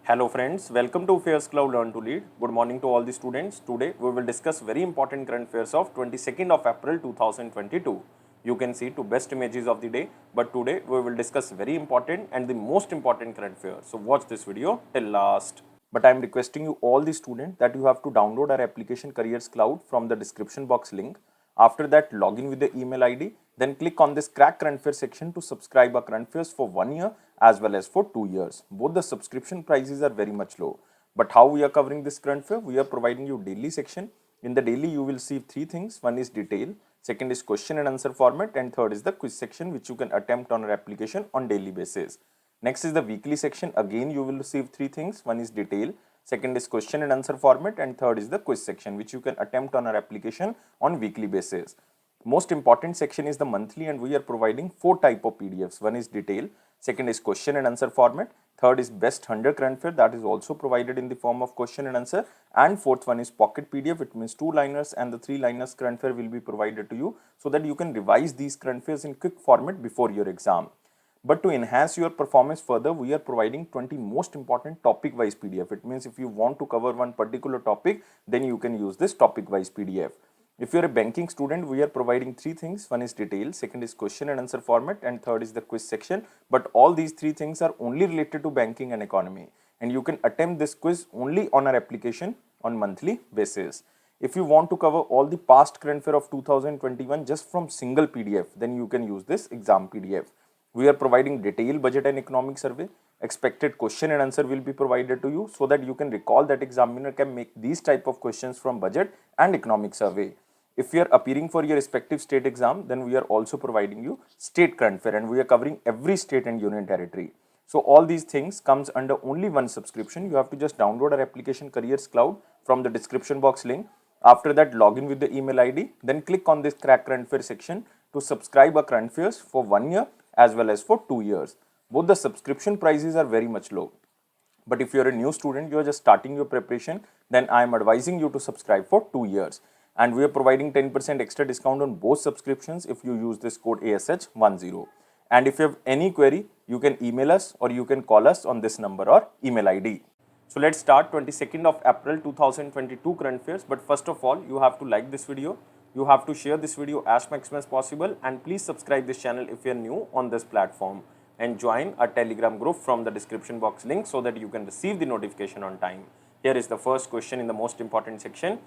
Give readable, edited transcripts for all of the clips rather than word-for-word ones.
Hello friends, welcome to Affairscloud Learn to Lead. Good morning to all the students. Today we will discuss very important current affairs of 22nd of April 2022. You can see two best images of the day, but today we will discuss very important and the most important current affairs. So watch this video till last. But I am requesting you all the students that you have to download our application Careers Cloud from the description box link. After that, log in with the email ID. Then click on this Crack Current Affairs section to subscribe our current affairs for 1 year as well as for 2 years. Both the subscription prices are very much low. But how we are covering this current affair? We are providing you daily section. In the daily, you will see three things. One is detail, second is question and answer format, and third is the quiz section which you can attempt on our application on daily basis. Next is the weekly section. Again, you will receive three things. One is detail, second is question and answer format, and third is the quiz section which you can attempt on our application on weekly basis. Most important section is the monthly, and we are providing four type of PDFs. One is detail, second is question and answer format, third is best 100 current affair that is also provided in the form of question and answer, and fourth one is pocket PDF. It means 2-liners and the 3-liners current affair will be provided to you so that you can revise these current affairs in quick format before your exam. But to enhance your performance further, we are providing 20 most important topic wise PDF. It means if you want to cover one particular topic, then you can use this topic wise PDF. If you are a banking student, we are providing three things. One is detail, second is question and answer format, and third is the quiz section. But all these three things are only related to banking and economy. And you can attempt this quiz only on our application on monthly basis. If you want to cover all the past current affair of 2021 just from single PDF, then you can use this exam PDF. We are providing detailed budget and economic survey. Expected question and answer will be provided to you so that you can recall that examiner can make these type of questions from budget and economic survey. If you are appearing for your respective state exam, then we are also providing you state current affair, and we are covering every state and union territory. So all these things comes under only one subscription. You have to just download our application Careers Cloud from the description box link. After that, log in with the email ID. Then click on this Crack Current Affair section to subscribe our current affairs for 1 year as well as for 2 years. Both the subscription prices are very much low. But if you are a new student, you are just starting your preparation, then I am advising you to subscribe for 2 years. And we are providing 10% extra discount on both subscriptions if you use this code ASH10. And if you have any query, you can email us or you can call us on this number or email ID. So let's start 22nd of April 2022 current affairs. But first of all, you have to like this video. You have to share this video as much as possible, and please subscribe this channel if you are new on this platform, and join our Telegram group from the description box link so that you can receive the notification on time. Here is the first question in the most important section.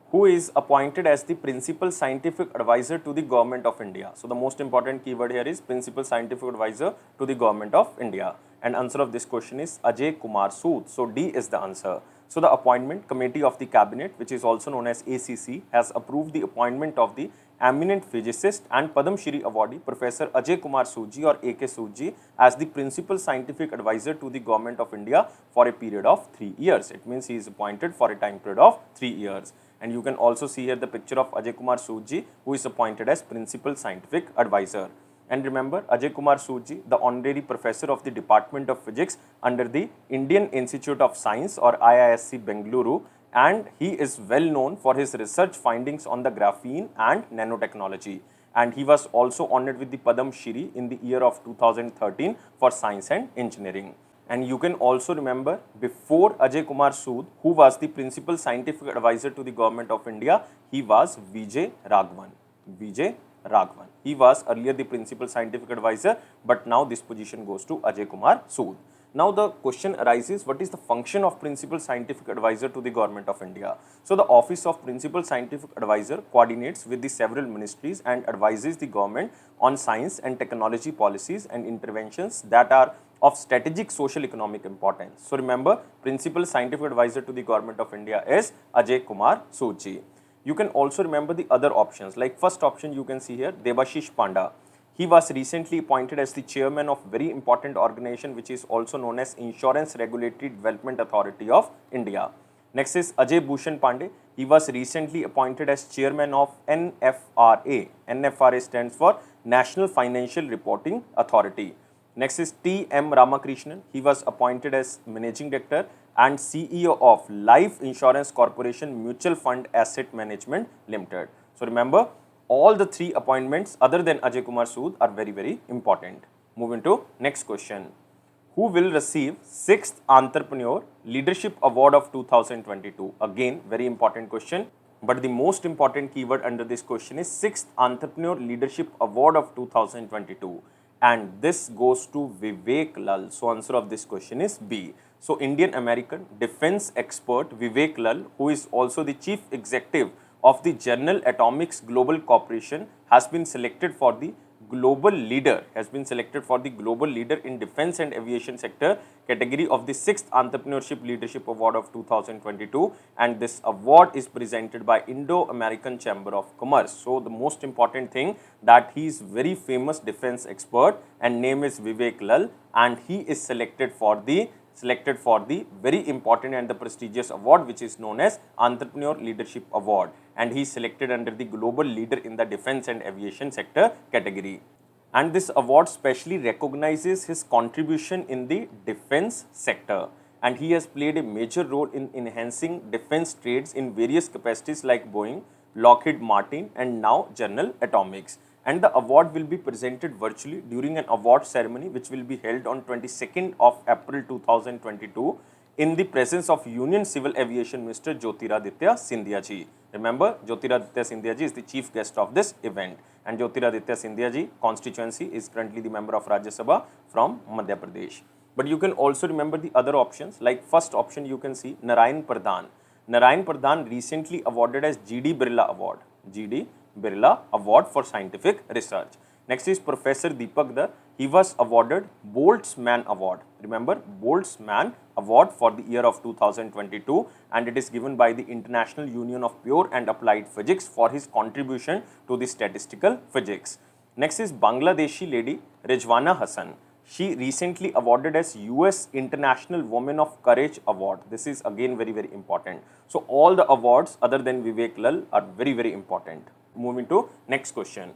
Who is appointed as the principal scientific advisor to the government of India? So the most important keyword here is principal scientific advisor to the government of India. And answer of this question is Ajay Kumar Sood. So D is the answer. So the appointment committee of the cabinet, which is also known as ACC, has approved the appointment of the eminent physicist and Padam Shri awardee Professor Ajay Kumar Sood or AK Sood as the principal scientific advisor to the government of India for a period of 3 years. It means he is appointed for a time period of 3 years. And you can also see here the picture of Ajay Kumar Sood who is appointed as principal scientific advisor. And remember, Ajay Kumar Sood, the honorary professor of the Department of Physics under the Indian Institute of Science or IISc Bengaluru, and he is well known for his research findings on the graphene and nanotechnology. And he was also honored with the Padam Shri in the year of 2013 for science and engineering. And you can also remember, before Ajay Kumar Sood, who was the principal scientific advisor to the government of India, he was Vijay Raghavan. Vijay Raghavan. He was earlier the principal scientific advisor, but now this position goes to Ajay Kumar Sood. Now the question arises, what is the function of principal scientific advisor to the government of India? So the office of principal scientific advisor coordinates with the several ministries and advises the government on science and technology policies and interventions that are of strategic social economic importance. So remember, principal scientific advisor to the government of India is Ajay Kumar Sood. You can also remember the other options, like first option you can see here, Debashish Panda. He was recently appointed as the chairman of very important organization which is also known as Insurance Regulatory Development Authority of India. Next is Ajay Bhushan Pandey. He was recently appointed as chairman of NFRA. NFRA stands for National Financial Reporting Authority. Next is T.M. Ramakrishnan. He was appointed as managing director and CEO of Life Insurance Corporation Mutual Fund Asset Management Limited. So remember, all the three appointments other than Ajay Kumar Sood are very, very important. Moving to next question. who will receive 6th Entrepreneur Leadership Award of 2022? Again, very important question. But the most important keyword under this question is 6th Entrepreneur Leadership Award of 2022. And this goes to Vivek Lal. So answer of this question is B. So Indian American defense expert Vivek Lal, who is also the chief executive of the General Atomics Global Corporation, has been selected for the global leader in defense and aviation sector category of the 6th Entrepreneurship Leadership Award of 2022, and this award is presented by Indo-American Chamber of Commerce. So the most important thing that he is very famous defense expert and name is Vivek Lal, and he is selected for the very important and the prestigious award which is known as Entrepreneur Leadership Award, and he is selected under the global leader in the defense and aviation sector category. And this award specially recognizes his contribution in the defense sector, and he has played a major role in enhancing defense trades in various capacities like Boeing, Lockheed Martin and now General Atomics. And the award will be presented virtually during an award ceremony which will be held on 22nd of April 2022 in the presence of Union Civil Aviation Minister Jyotiraditya Scindia ji. Remember, Jyotiraditya Scindia ji is the chief guest of this event, and Jyotiraditya Scindia ji constituency is currently the member of Rajya Sabha from Madhya Pradesh. But you can also remember the other options, like first option you can see Narayan Pradhan. Narayan Pradhan recently awarded as GD Birla Award. GD Birla Award for Scientific Research. Next is Professor Deepak Dar. He was awarded Boltzmann Award. Remember, Boltzmann Award for the year of 2022, and it is given by the International Union of Pure and Applied Physics for his contribution to the statistical physics. Next is Bangladeshi lady Rizwana Hassan. She recently awarded as US International Woman of Courage Award. This is again very, very important. So all the awards other than Vivek Lal are very, very important. Moving to next question.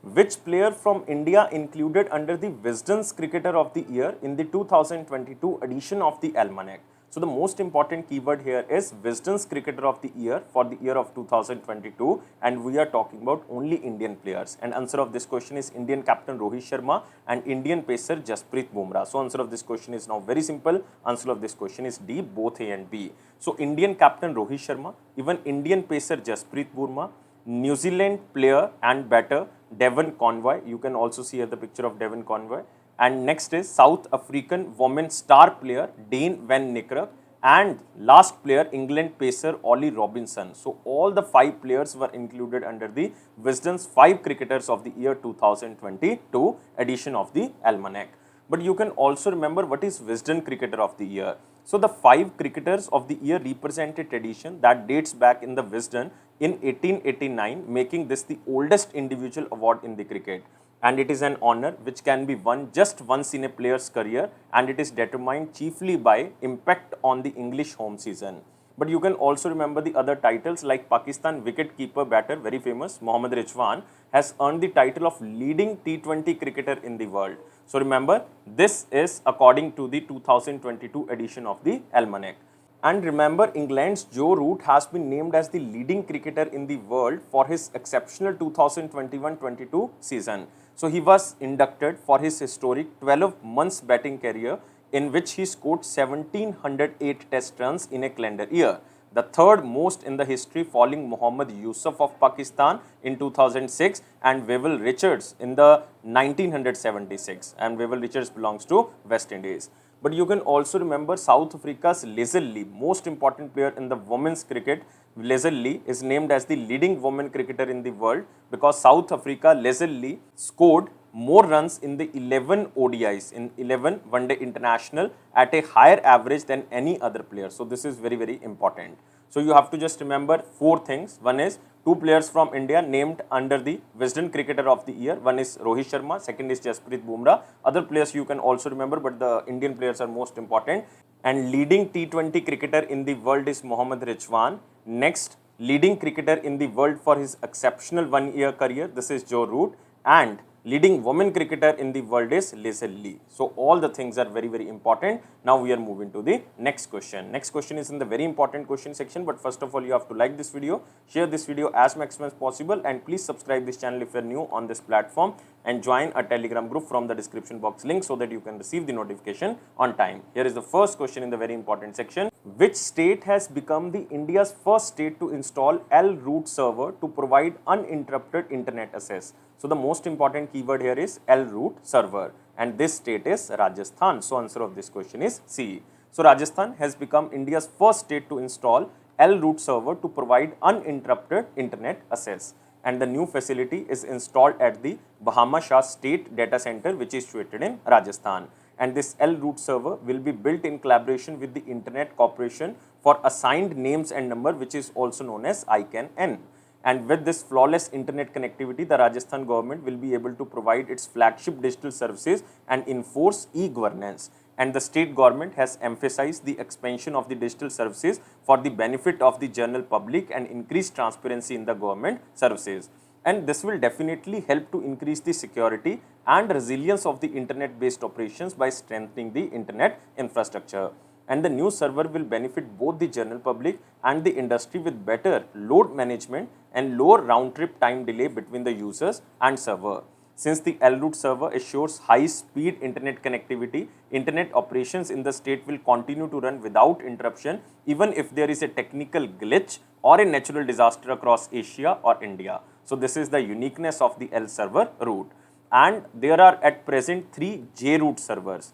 Which player from India included under the Wisden's Cricketer of the Year in the 2022 edition of the Almanac? So the most important keyword here is Wisden's Cricketer of the Year for the year of 2022, and we are talking about only Indian players. And answer of this question is Indian captain Rohit Sharma and Indian pacer Jasprit Bumrah. So answer of this question is now very simple. Answer of this question is D, both A and B. So Indian captain Rohit Sharma, even Indian pacer Jasprit Bumrah, New Zealand player and batter Devon Conway. You can also see here the picture of Devon Conway. And next is South African women star player Dane Van Niekerk, and last player England pacer Ollie Robinson. So all the 5 players were included under the Wisden's 5 Cricketers of the Year 2022 edition of the Almanac. But you can also remember what is Wisden Cricketer of the Year. So the 5 Cricketers of the Year represent a tradition that dates back in the Wisden in 1889, making this the oldest individual award in the cricket. And it is an honor which can be won just once in a player's career, and it is determined chiefly by impact on the English home season. But you can also remember the other titles like Pakistan wicket-keeper batter, very famous, Mohammad Rizwan, has earned the title of leading T20 cricketer in the world. So remember, this is according to the 2022 edition of the Almanac. And remember, England's Joe Root has been named as the leading cricketer in the world for his exceptional 2021-22 season. So he was inducted for his historic 12 months batting career, in which he scored 1708 test runs in a calendar year, the third most in the history, following Mohammad Yusuf of Pakistan in 2006 and Wavell Richards in the 1976, and Wavell Richards belongs to West Indies. But you can also remember South Africa's Leslie, most important player in the women's cricket. Leslie is named as the leading women cricketer in the world because South Africa, Leslie scored more runs in the 11 ODIs, in 11 one-day international at a higher average than any other player. So this is very, very important. So you have to just remember 4 things. One is 2 players from India named under the Wisden Cricketer of the Year. One is Rohit Sharma, second is Jasprit Bumrah. Other players you can also remember, but the Indian players are most important. And leading T20 cricketer in the world is Mohammad Rizwan. Next, leading cricketer in the world for his exceptional 1-year career, this is Joe Root. And Leading women cricketer in the world is Leslie. So all the things are very, very important. Now we are moving to the next question. Next question is in the very important question section, but first of all, you have to like this video, share this video as maximum as possible, and please subscribe this channel if you are new on this platform, and join a Telegram group from the description box link so that you can receive the notification on time. Here is the first question in the very important section. Which state has become the India's first state to install L-root server to provide uninterrupted internet access? So the most important keyword here is L-root server, and this state is Rajasthan. So answer of this question is C. So Rajasthan has become India's first state to install L-root server to provide uninterrupted internet access, and the new facility is installed at the Bahama Shah State Data Center, which is situated in Rajasthan. And this L-root server will be built in collaboration with the Internet Corporation for Assigned Names and Number, which is also known as ICANN. And with this flawless internet connectivity, the Rajasthan government will be able to provide its flagship digital services and enforce e-governance. And the state government has emphasized the expansion of the digital services for the benefit of the general public and increase transparency in the government services. And this will definitely help to increase the security and resilience of the internet-based operations by strengthening the internet infrastructure. And the new server will benefit both the general public and the industry with better load management and lower round-trip time delay between the users and server. Since the L-root server assures high-speed internet connectivity, internet operations in the state will continue to run without interruption even if there is a technical glitch or a natural disaster across Asia or India. So this is the uniqueness of the L-server route. And there are at present 3 J-root servers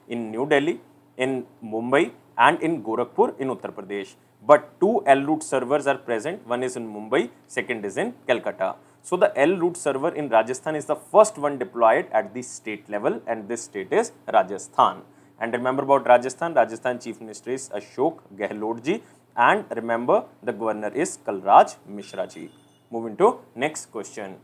in New Delhi, in Mumbai, and in Gorakhpur in Uttar Pradesh. But 2 L-root servers are present. One is in Mumbai, second is in Calcutta. So the L-root server in Rajasthan is the first one deployed at the state level, and this state is Rajasthan. And remember about Rajasthan, Rajasthan Chief Minister is Ashok Gehlot ji, and remember the governor is Kalraj Mishra ji. Moving to next question.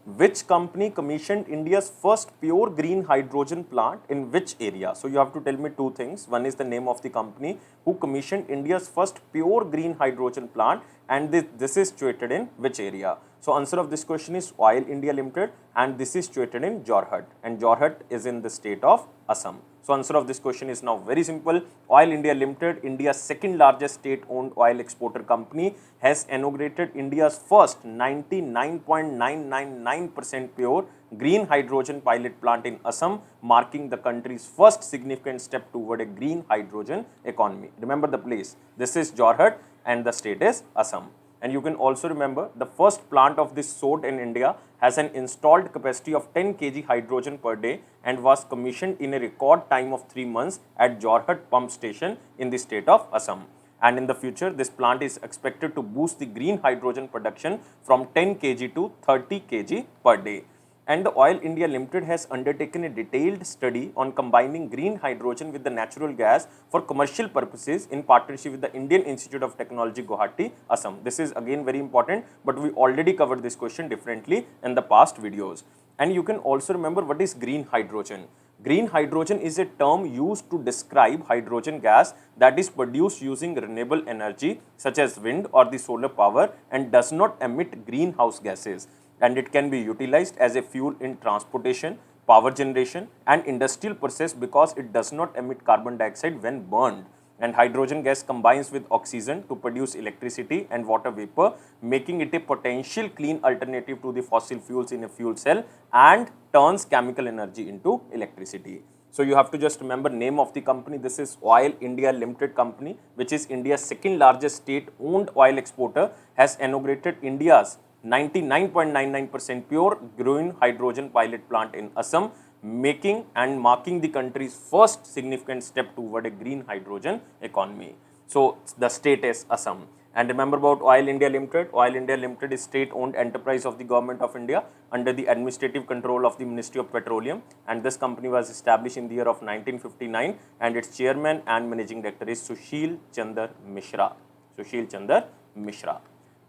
Which company commissioned India's first pure green hydrogen plant in which area? So you have to tell me 2 things. One is the name of the company who commissioned India's first pure green hydrogen plant, and this is situated in which area? So answer of this question is Oil India Limited, and this is situated in Jorhat, and Jorhat is in the state of Assam. So answer of this question is now very simple. Oil India Limited, India's second largest state-owned oil exporter company, has inaugurated India's first 99.999% pure green hydrogen pilot plant in Assam, marking the country's first significant step toward a green hydrogen economy. Remember the place. This is Jorhat and the state is Assam. And you can also remember the first plant of this sort in India has an installed capacity of 10 kg hydrogen per day and was commissioned in a record time of 3 months at Jorhat pump station in the state of Assam. And in the future, this plant is expected to boost the green hydrogen production from 10 kg to 30 kg per day. And the Oil India Limited has undertaken a detailed study on combining green hydrogen with the natural gas for commercial purposes in partnership with the Indian Institute of Technology, Guwahati, Assam. This is again very important, but we already covered this question differently in the past videos. And you can also remember what is green hydrogen. Green hydrogen is a term used to describe hydrogen gas that is produced using renewable energy such as wind or the solar power and does not emit greenhouse gases. And it can be utilized as a fuel in transportation, power generation and industrial process because it does not emit carbon dioxide when burned. And hydrogen gas combines with oxygen to produce electricity and water vapor, making it a potential clean alternative to the fossil fuels in a fuel cell and turns chemical energy into electricity. So you have to just remember name of the company. This is Oil India Limited company, which is India's second largest state-owned oil exporter, has inaugurated India's 99.99% pure green hydrogen pilot plant in Assam, making and marking the country's first significant step toward a green hydrogen economy. So the state is Assam. And remember about Oil India Limited. Oil India Limited is state-owned enterprise of the Government of India under the administrative control of the Ministry of Petroleum. And this company was established in the year of 1959, and its chairman and managing director is Sushil Chandra Mishra. Sushil Chandra Mishra.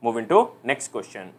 Moving to next question.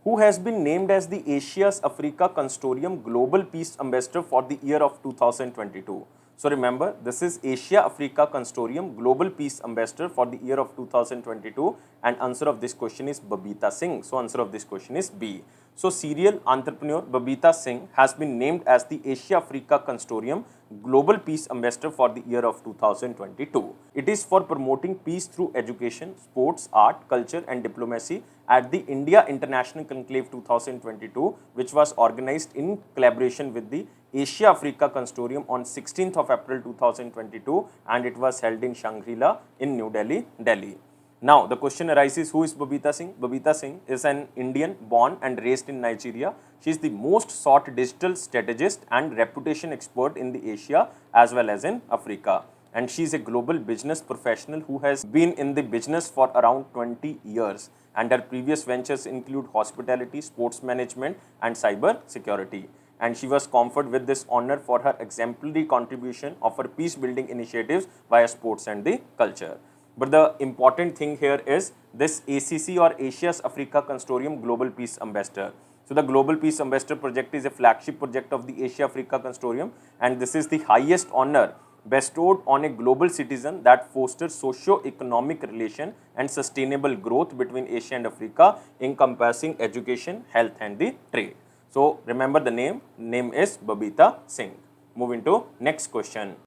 Who has been named as the Asia's Africa Consortium Global Peace Ambassador for the year of 2022? So remember, this is Asia Africa Consortium Global Peace Ambassador for the year of 2022, and answer of this question is Babita Singh. So answer of this question is B. So serial entrepreneur Babita Singh has been named as the Asia-Africa Consortium Global Peace Ambassador for the year of 2022. It is for promoting peace through education, sports, art, culture and diplomacy at the India International Conclave 2022, which was organized in collaboration with the Asia-Africa Consortium on 16th of April 2022, and it was held in Shangri-La in New Delhi, Delhi. Now, the question arises, who is Babita Singh? Babita Singh is an Indian born and raised in Nigeria. She is the most sought digital strategist and reputation expert in the Asia as well as in Africa. And she is a global business professional who has been in the business for around 20 years. And her previous ventures include hospitality, sports management and cyber security. And she was conferred with this honor for her exemplary contribution of her peace building initiatives via sports and the culture. But the important thing here is this ACC or Asia's Africa Consortium Global Peace Ambassador. So the Global Peace Ambassador project is a flagship project of the Asia-Africa Consortium, and this is the highest honor bestowed on a global citizen that fosters socio-economic relation and sustainable growth between Asia and Africa, encompassing education, health and the trade. So remember the name is Babita Singh. Moving to next question.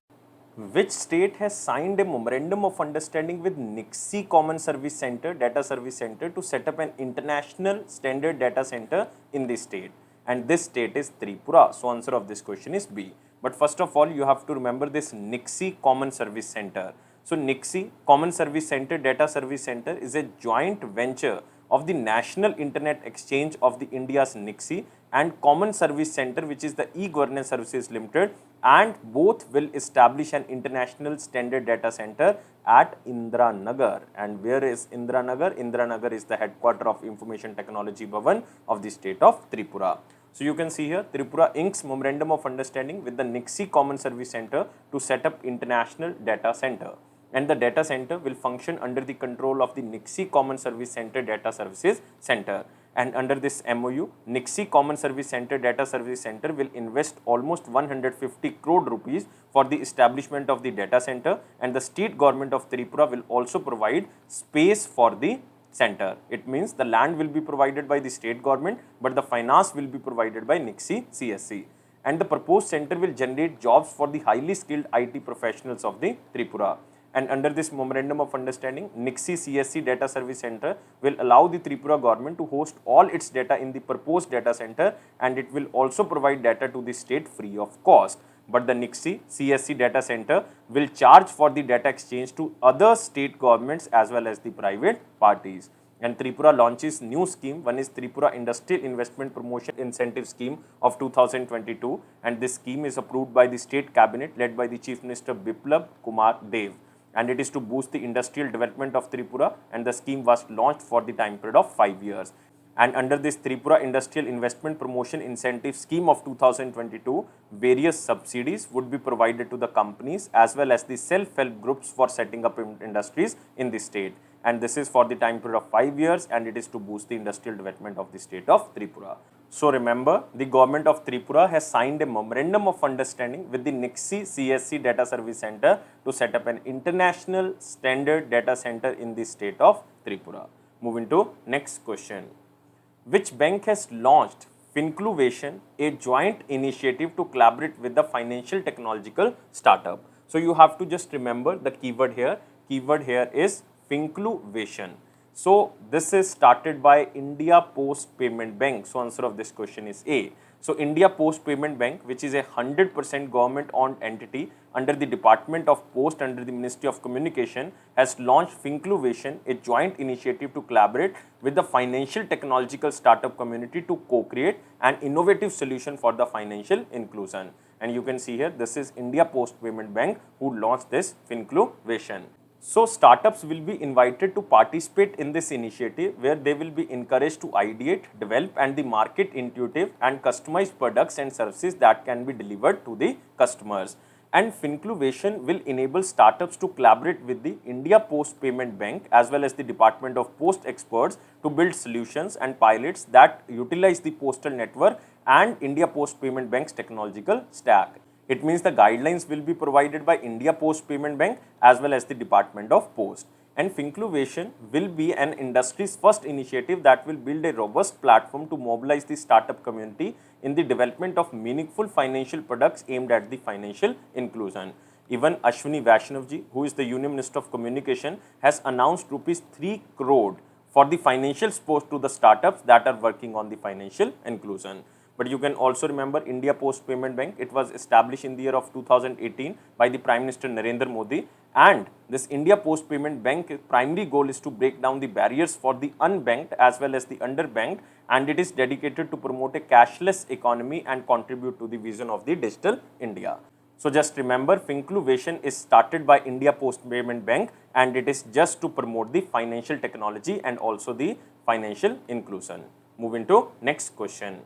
Which state has signed a memorandum of understanding with NIXI Common Service Center, Data Service Center to set up an international standard data center in the state? And this state is Tripura. So answer of this question is B. But first of all, you have to remember this NIXI Common Service Center. So NIXI Common Service Center, Data Service Center is a joint venture of the National Internet Exchange of the India's NIXI and Common Service Center, which is the E-Governance Services Limited, and both will establish an international standard data center at Indiranagar. And where is Indiranagar? Indiranagar is the headquarter of Information Technology Bhavan of the state of Tripura. So you can see here, Tripura inks memorandum of understanding with the NIXI Common Service Center to set up international data center. And the data center will function under the control of the NIXI Common Service Center Data Services Center. And under this MOU, NIXI Common Service Center Data Service Center will invest almost 150 crore rupees for the establishment of the data center, and the state government of Tripura will also provide space for the center. It means the land will be provided by the state government, but the finance will be provided by NIXI CSC. And the proposed center will generate jobs for the highly skilled IT professionals of the Tripura. And under this memorandum of understanding, NIXI CSC Data Service Center will allow the Tripura government to host all its data in the proposed data center, and it will also provide data to the state free of cost. But the NIXI CSC Data Center will charge for the data exchange to other state governments as well as the private parties. And Tripura launches new scheme. One is Tripura Industrial Investment Promotion Incentive Scheme of 2022, and this scheme is approved by the state cabinet led by the Chief Minister Biplab Kumar Dev. And it is to boost the industrial development of Tripura, and the scheme was launched for the time period of 5 years. And under this Tripura Industrial Investment Promotion Incentive Scheme of 2022, various subsidies would be provided to the companies as well as the self-help groups for setting up industries in the state. And this is for the time period of 5 years, and it is to boost the industrial development of the state of Tripura. So remember, the government of Tripura has signed a memorandum of understanding with the NIXI CSC Data Service Center to set up an international standard data center in the state of Tripura. Moving to next question. Which bank has launched Finclovation, a joint initiative to collaborate with the financial technological startup? So you have to just remember the keyword here. Keyword here is Finclovation. So this is started by India Post Payment Bank. So answer of this question is A. So India Post Payment Bank, which is a 100% government owned entity under the Department of Post under the Ministry of Communication, has launched Finclovation, a joint initiative to collaborate with the financial technological startup community to co-create an innovative solution for the financial inclusion. And you can see here, this is India Post Payment Bank who launched this Finclovation. So startups will be invited to participate in this initiative, where they will be encouraged to ideate, develop and the market intuitive and customized products and services that can be delivered to the customers. And Finclovation will enable startups to collaborate with the India Post Payment Bank as well as the Department of Post experts to build solutions and pilots that utilize the postal network and India Post Payment Bank's technological stack. It means the guidelines will be provided by India Post Payment Bank as well as the Department of Post. And Finclovation will be an industry's first initiative that will build a robust platform to mobilize the startup community in the development of meaningful financial products aimed at the financial inclusion. Even Ashwini Vaishnavji, who is the Union Minister of Communication, has announced rupees 3 crore for the financial support to the startups that are working on the financial inclusion. But you can also remember India Post Payment Bank. It was established in the year of 2018 by the Prime Minister Narendra Modi. And this India Post Payment Bank primary goal is to break down the barriers for the unbanked as well as the underbanked, and it is dedicated to promote a cashless economy and contribute to the vision of the digital India. So just remember, Finclovation is started by India Post Payment Bank, and it is just to promote the financial technology and also the financial inclusion. Moving to next question.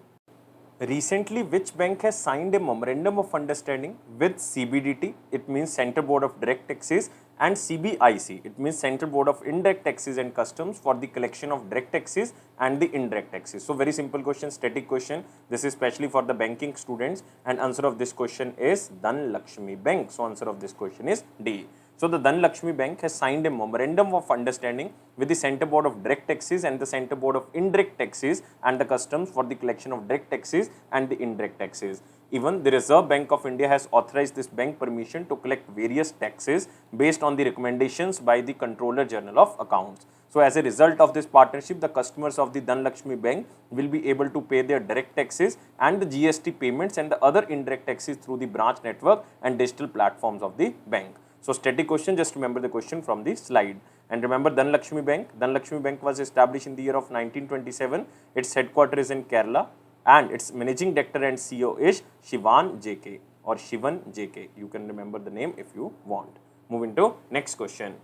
Recently, which bank has signed a memorandum of understanding with CBDT, it means Central Board of Direct Taxes, and CBIC, it means Central Board of Indirect Taxes and Customs, for the collection of direct taxes and the indirect taxes. So very simple question, static question. This is especially for the banking students, and answer of this question is Dhanlaxmi Bank. So answer of this question is D. So the Dhanlaxmi Bank has signed a memorandum of understanding with the Central Board of Direct Taxes and the Central Board of Indirect Taxes and the Customs for the collection of direct taxes and the indirect taxes. Even the Reserve Bank of India has authorized this bank permission to collect various taxes based on the recommendations by the Controller General of Accounts. So as a result of this partnership, the customers of the Dhanlaxmi Bank will be able to pay their direct taxes and the GST payments and the other indirect taxes through the branch network and digital platforms of the bank. So static question, just remember the question from the slide. And remember Dhanlaxmi Bank was established in the year of 1927. Its headquarters is in Kerala, and its managing director and CEO is Shivan JK or Shivan JK. You can remember the name if you want. Moving to next question.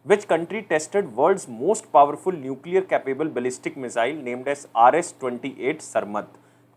Which country tested world's most powerful nuclear capable ballistic missile named as RS-28 Sarmat?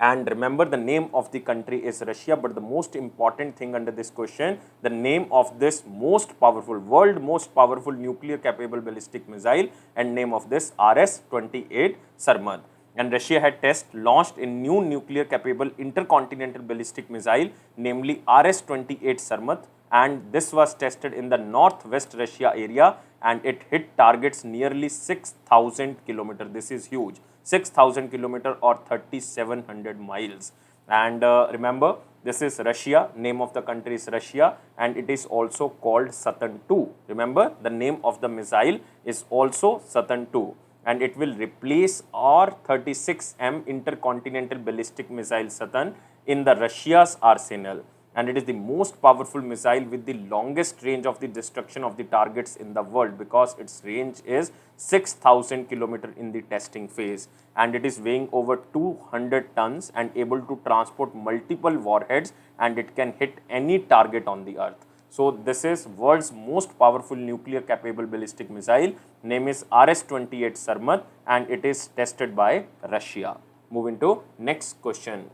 And remember, the name of the country is Russia, but the most important thing under this question, the name of this world most powerful nuclear capable ballistic missile, and name of this RS-28 Sarmat. And Russia had launched a new nuclear capable intercontinental ballistic missile, namely RS-28 Sarmat, and this was tested in the northwest Russia area, and it hit targets nearly 6,000 kilometers. This is huge. 6,000 kilometers or 3,700 miles. And remember, this is Russia, name of the country is Russia, and it is also called Saturn II. Remember, the name of the missile is also Saturn II, and it will replace R-36M intercontinental ballistic missile Saturn in the Russia's arsenal. And it is the most powerful missile with the longest range of the destruction of the targets in the world, because its range is 6,000 kilometers in the testing phase, and it is weighing over 200 tons and able to transport multiple warheads, and it can hit any target on the earth. So this is world's most powerful nuclear capable ballistic missile. Name is RS-28 Sarmat, and it is tested by Russia. Moving to next question.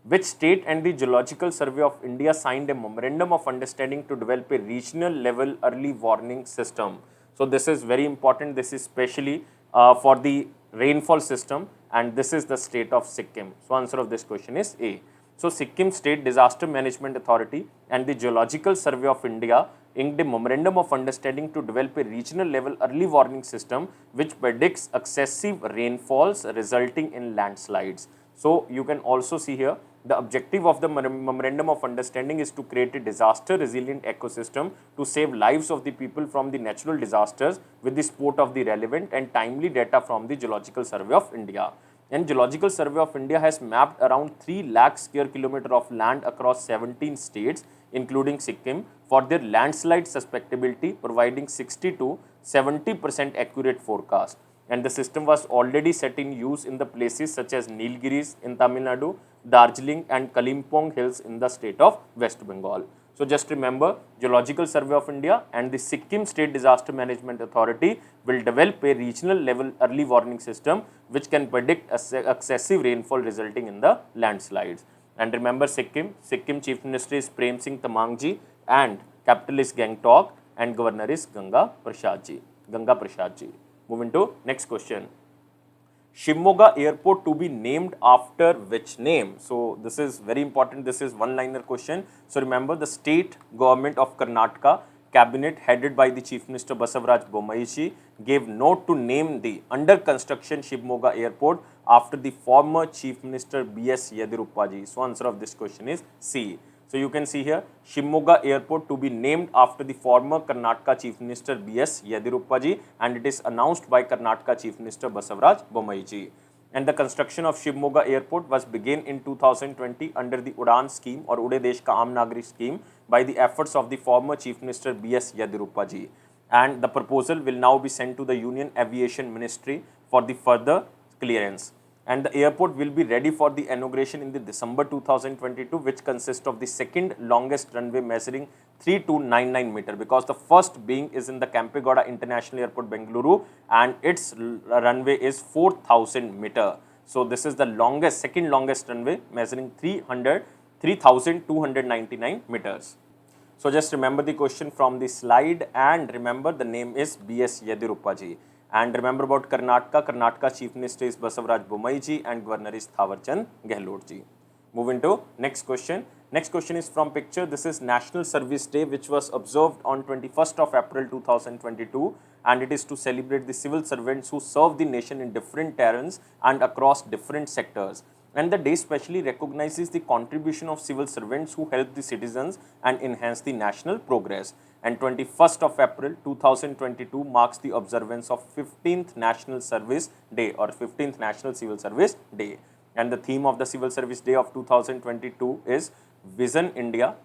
Which state and the Geological Survey of India signed a memorandum of understanding to develop a regional level early warning system? So this is very important. This is especially for the rainfall system, and this is the state of Sikkim. So answer of this question is A. So Sikkim State Disaster Management Authority and the Geological Survey of India inked a memorandum of understanding to develop a regional level early warning system which predicts excessive rainfalls resulting in landslides. So you can also see here, the objective of the memorandum of understanding is to create a disaster resilient ecosystem to save lives of the people from the natural disasters with the support of the relevant and timely data from the Geological Survey of India. And Geological Survey of India has mapped around 3 lakh square kilometers of land across 17 states, including Sikkim, for their landslide susceptibility, providing 60 to 70% accurate forecast. And the system was already set in use in the places such as Nilgiris in Tamil Nadu, Darjeeling and Kalimpong Hills in the state of West Bengal. So just remember, Geological Survey of India and the Sikkim State Disaster Management Authority will develop a regional level early warning system which can predict excessive rainfall resulting in the landslides. And remember Sikkim Chief Minister is Prem Singh Tamangji, and capital is Gangtok, and governor is Ganga Prasad Ji. Moving to next question. Shimoga Airport to be named after which name? So this is very important. This is one-liner question. So remember, the state government of Karnataka cabinet headed by the Chief Minister Basavaraj Bommai gave note to name the under construction Shimoga Airport after the former Chief Minister B.S. Yediyurappa. So answer of this question is C. So you can see here Shimoga Airport to be named after the former Karnataka Chief Minister B.S. Yediyurappa, and it is announced by Karnataka Chief Minister Basavaraj Bommai. And the construction of Shimoga Airport was begun in 2020 under the Udan scheme or Ude Desh Ka Aam Nagrik scheme by the efforts of the former Chief Minister B.S. Yediyurappa. And the proposal will now be sent to the Union Aviation Ministry for the further clearance. And the airport will be ready for the inauguration in the December 2022, which consists of the second longest runway measuring 3299 meter, because the first being is in the Kempegowda International Airport, Bengaluru, and its runway is 4000 meter. So this is the longest, second longest runway measuring 3299 meters. So just remember the question from the slide, and remember the name is B.S. Yediyurappa. And remember about Karnataka. Karnataka Chief Minister is Basavaraj Bommai and Governor is Thawarchand Gehlot. Moving to next question. Next question is from picture. This is National Service Day, which was observed on 21st of April 2022, and it is to celebrate the civil servants who serve the nation in different terrains and across different sectors. And the day specially recognizes the contribution of civil servants who help the citizens and enhance the national progress. And 21st of April 2022 marks the observance of 15th National Service Day or 15th National Civil Service Day. And the theme of the Civil Service Day of 2022 is Vision India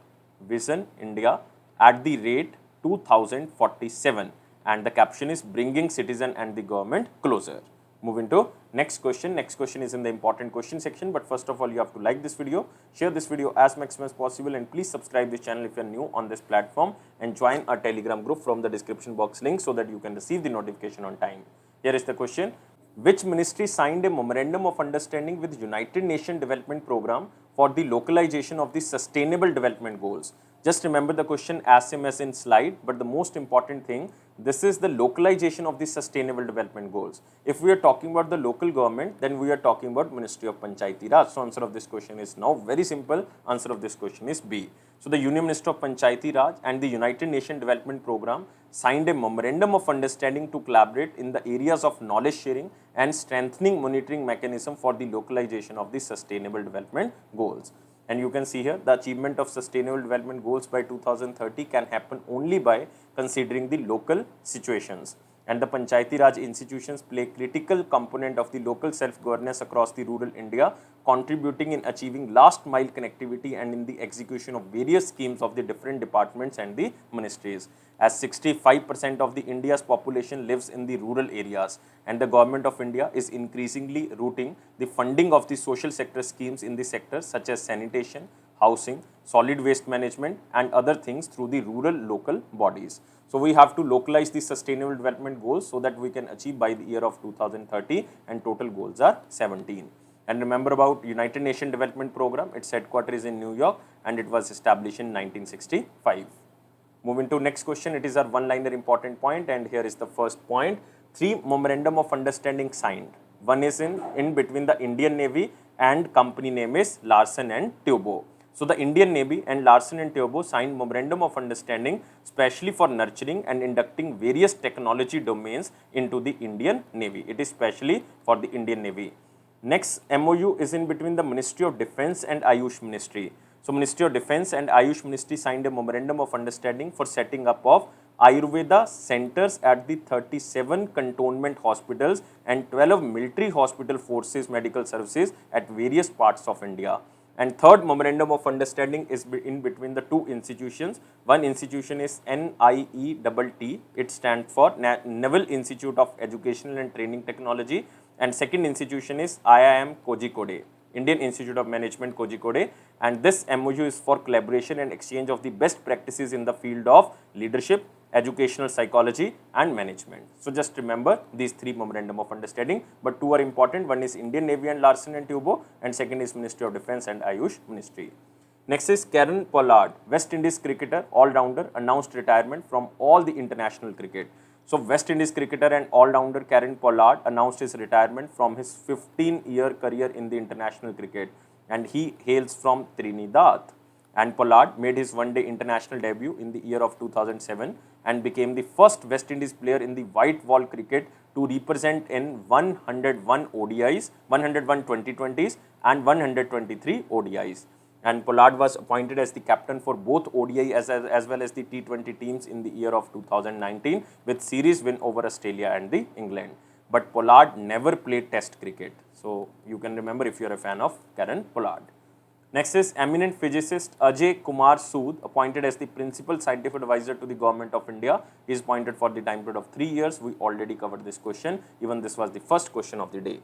at the rate 2047. And the caption is Bringing Citizen and the Government Closer. Moving to next question. Next question is in the important question section, but first of all you have to like this video, share this video as maximum as possible, and please subscribe this channel if you are new on this platform, and join our Telegram group from the description box link so that you can receive the notification on time. Here is the question. Which ministry signed a memorandum of understanding with United Nations Development Program for the localization of the Sustainable Development Goals? Just remember the question as same as in slide, but the most important thing, this is the localization of the Sustainable Development Goals. If we are talking about the local government, then we are talking about Ministry of Panchayati Raj. So answer of this question is now very simple. Answer of this question is B. So the Union Minister of Panchayati Raj and the United Nations Development Program signed a memorandum of understanding to collaborate in the areas of knowledge sharing and strengthening monitoring mechanism for the localization of the Sustainable Development Goals. And you can see here the achievement of Sustainable Development Goals by 2030 can happen only by considering the local situations. And the Panchayati Raj institutions play a critical component of the local self-governance across the rural India, contributing in achieving last mile connectivity and in the execution of various schemes of the different departments and the ministries. As 65% of the India's population lives in the rural areas, and the government of India is increasingly routing the funding of the social sector schemes in the sectors such as sanitation, housing, solid waste management, and other things through the rural local bodies. So we have to localize the Sustainable Development Goals so that we can achieve by the year of 2030, and total goals are 17. And remember about United Nations Development Program, its headquarters is in New York and it was established in 1965. Moving to next question, it is our one-liner important point, and here is the first point. 3 memorandum of understanding signed. One is in between the Indian Navy and company name is Larsen and Toubro. So the Indian Navy and Larsen and Toubro signed memorandum of understanding specially for nurturing and inducting various technology domains into the Indian Navy. It is specially for the Indian Navy. Next MOU is in between the Ministry of Defence and Ayush Ministry. So Ministry of Defence and Ayush Ministry signed a memorandum of understanding for setting up of Ayurveda centers at the 37 cantonment hospitals and 12 military hospital forces medical services at various parts of India. And third memorandum of understanding is in between the 2 institutions. One institution is NIETT. It stands for Naval Institute of Educational and Training Technology. And second institution is IIM Kozhikode, Indian Institute of Management Kozhikode. And this MOU is for collaboration and exchange of the best practices in the field of leadership, educational psychology and management. So just remember these 3 memorandum of understanding, but 2 are important. One is Indian Navy and Larsen and Toubro, and second is Ministry of Defence and Ayush Ministry. Next is Kieron Pollard, West Indies cricketer, all-rounder, announced retirement from all the international cricket. So West Indies cricketer and all-rounder Kieron Pollard announced his retirement from his 15-year career in the international cricket, and he hails from Trinidad. And Pollard made his one-day international debut in the year of 2007 and became the first West Indies player in the white ball cricket to represent in 101 ODIs, 101 T20s and 123 ODIs. And Pollard was appointed as the captain for both ODI as well as the T20 teams in the year of 2019 with series win over Australia and the England. But Pollard never played test cricket. So you can remember if you are a fan of Karen Pollard. Next is eminent physicist Ajay Kumar Sood, appointed as the principal scientific advisor to the government of India. He is appointed for the time period of 3 years. We already covered this question. Even this was the first question of the day.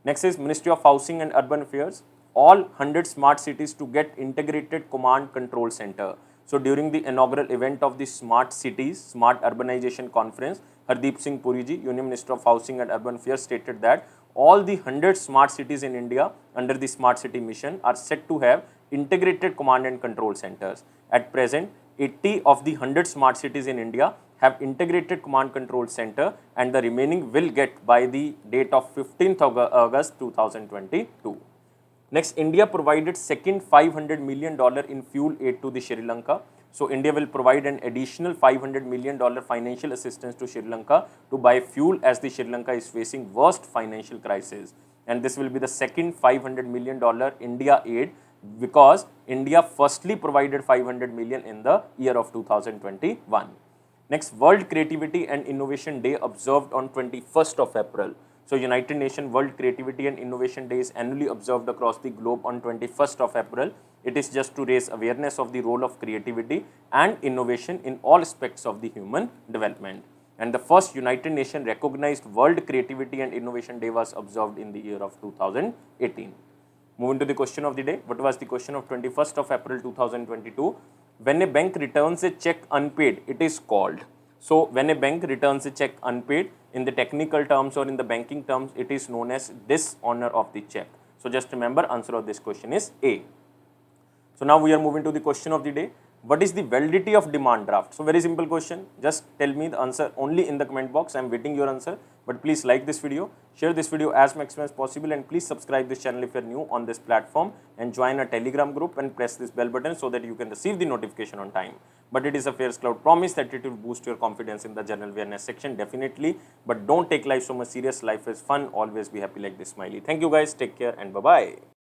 Next is Ministry of Housing and Urban Affairs. All 100 smart cities to get integrated command control center. So during the inaugural event of the Smart Cities, Smart Urbanization Conference, Hardeep Singh Puri ji, Union Minister of Housing and Urban Affairs, stated that all the 100 smart cities in India under the Smart City Mission are set to have integrated command and control centers. At present, 80 of the 100 smart cities in India have integrated command control center, and the remaining will get by the date of 15th August 2022. Next, India provided second $500 million in fuel aid to the Sri Lanka. So India will provide an additional $500 million financial assistance to Sri Lanka to buy fuel as the Sri Lanka is facing worst financial crisis. And this will be the second $500 million India aid, because India firstly provided $500 million in the year of 2021. Next, World Creativity and Innovation Day observed on 21st of April. So United Nations World Creativity and Innovation Day is annually observed across the globe on 21st of April. It is just to raise awareness of the role of creativity and innovation in all aspects of the human development. And the first United Nations recognized World Creativity and Innovation Day was observed in the year of 2018. Moving to the question of the day. What was the question of 21st of April 2022? When a bank returns a check unpaid, it is called. So when a bank returns a check unpaid, in the technical terms or in the banking terms, it is known as dishonor of the check. So just remember, answer of this question is A. So now we are moving to the question of the day. What is the validity of demand draft? So very simple question. Just tell me the answer only in the comment box. I am waiting your answer. But please like this video, share this video as maximum as possible, and please subscribe this channel if you are new on this platform, and join a Telegram group and press this bell button so that you can receive the notification on time. But it is a Affairscloud promise that it will boost your confidence in the general awareness section, definitely. But don't take life so much serious. Life is fun. Always be happy like this smiley. Thank you guys. Take care and bye-bye.